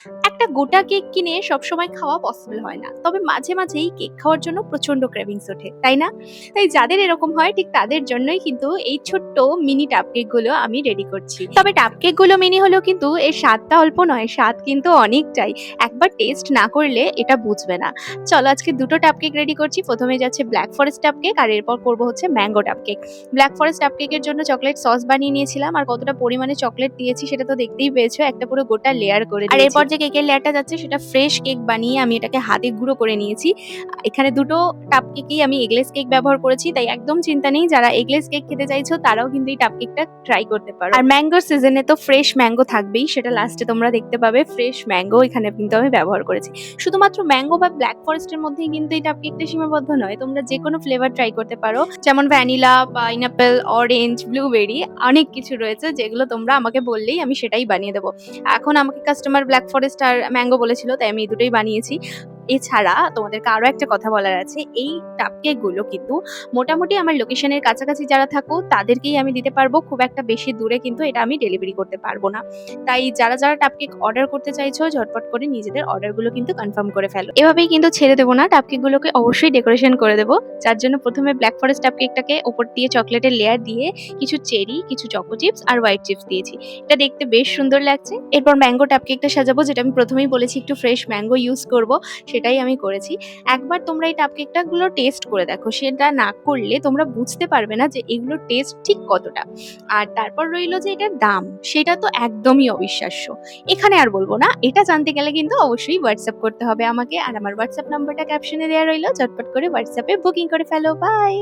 একটা গোটা কেক কিনে সবসময় খাওয়া পসিবল হয় না। তবে মাঝে, মাঝেই কেক খাওয়ার জন্য প্রচন্ড ক্রেভিংস ওঠে, তাই না? তাই যাদের এরকম হয় ঠিক তাদের জন্যই কিন্তু এই ছোট্ট মিনি টাপ কেক গুলো আমি রেডি করছি। তবে টাপ কেক গুলো মিনি হলেও কিন্তু এর স্বাদটা অল্প নয়, স্বাদ কিন্তু অনেকটাই। একবার টেস্ট না করলে এটা বুঝবে না। চলো আজকে ২ টো টাপ কেক রেডি করছি। ১ম এ যাচ্ছে ব্লাক ফরেস্ট টাপ কেক আর এরপর করব হচ্ছে ম্যাঙ্গো টাপ কেক। ব্লাক ফরেস্ট টাপ কেকের জন্য চকোলেট সস বানিয়ে নিয়েছিলাম আর কতটা পরিমাণে চকোলেট দিয়েছি সেটা তো দেখতেই পেয়েছো। একটা পুরো গোটা লেয়ার করে দিয়েছি। আর এরপর যে কেকের লেয়ারটা যাচ্ছে সেটা ফ্রেশ কেক বানিয়ে আমি এটাকে হাতে গুঁড়ো করে নিয়েছি। এখানে ২ টো টাপ কেকেই আমি এগলেস কেক ব্যবহার করেছি। তাই একদম চিন্তা নেই, যারা এগলেস কেক খেতে চাইছো তারাও কিন্তু এই টাপ কেকটা ট্রাই করতে পারো। আর ম্যাঙ্গোর সিজনে তো ফ্রেশ ম্যাঙ্গো থাকবেই, সেটা লাস্টে তোমরা দেখতে পাবে। ফ্রেশ ম্যাঙ্গো এখানে কিন্তু আমি ব্যবহার করেছি। শুধুমাত্র ম্যাঙ্গো বা ব্ল্যাক ফরেস্ট এর মধ্যেই কিন্তু এই টাপ কেকটা সীমাবদ্ধ নয়। তোমরা যেকোনো ফ্লেভার ট্রাই করতে পারো। যেমন ভ্যানিলা, পাইনাপল, অরেঞ্জ, ব্লুবেরি অনেক কিছু রয়েছে যেগুলো তোমরা আমাকে বললেই আমি সেটাই বানিয়ে দেবো। এখন আমাকে কাস্টমার ব্ল্যাক ফরেস্ট আর ম্যাঙ্গো বলেছিল, তাই আমি এই দুটোই বানিয়েছি। এছাড়া তোমাদেরকে আরো একটা কথা বলার আছে। এই কাপ কেক গুলো কিন্তু মোটামুটি আমার লোকেশনের কাছাকাছি যারা থাকো তাদেরকেই আমি দিতে পারবো। খুব একটা বেশি দূরে কিন্তু এটা আমি ডেলিভারি করতে পারবো না। তাই যারা টাপ কেক অর্ডার করতে চাইছো ঝটপট করে নিজেদের অর্ডার গুলো কিন্তু কনফার্ম করে ফেলো। এভাবেই কিন্তু ছেড়ে দেবো না, টাপ কেক গুলোকে অবশ্যই ডেকোরেশন করে দেবো। যার জন্য প্রথমে ব্ল্যাক ফরেস্ট টাপ কেকটাকে ওপর দিয়ে চকলেটের লেয়ার দিয়ে কিছু চেরি, কিছু চকো চিপস আর হোয়াইট চিপস দিয়েছি। এটা দেখতে বেশ সুন্দর লাগছে। এরপর ম্যাঙ্গো টাপ কেকটা সাজাবো, যেটা আমি প্রথমেই বলেছি একটু ফ্রেশ ম্যাঙ্গো ইউজ করব, সেটাই আমি করেছি। একবার তোমরা এই টাপ কেকটা গুলো টেস্ট করে দেখো। সেটা না করলে তোমরা বুঝতে পারবে না যে এগুলোর টেস্ট ঠিক কতটা। আর তারপর রইলো যে এটার দাম, সেটা তো একদমই অবিশ্বাস্য। এখানে আর বলবো না। এটা জানতে গেলে কিন্তু অবশ্যই হোয়াটসঅ্যাপ করতে হবে আমাকে। আর আমার হোয়াটসঅ্যাপ নাম্বারটা ক্যাপশনে দেয়া রইলো। ঝটপট করে হোয়াটসঅ্যাপে বুকিং করে ফেলো। বাই।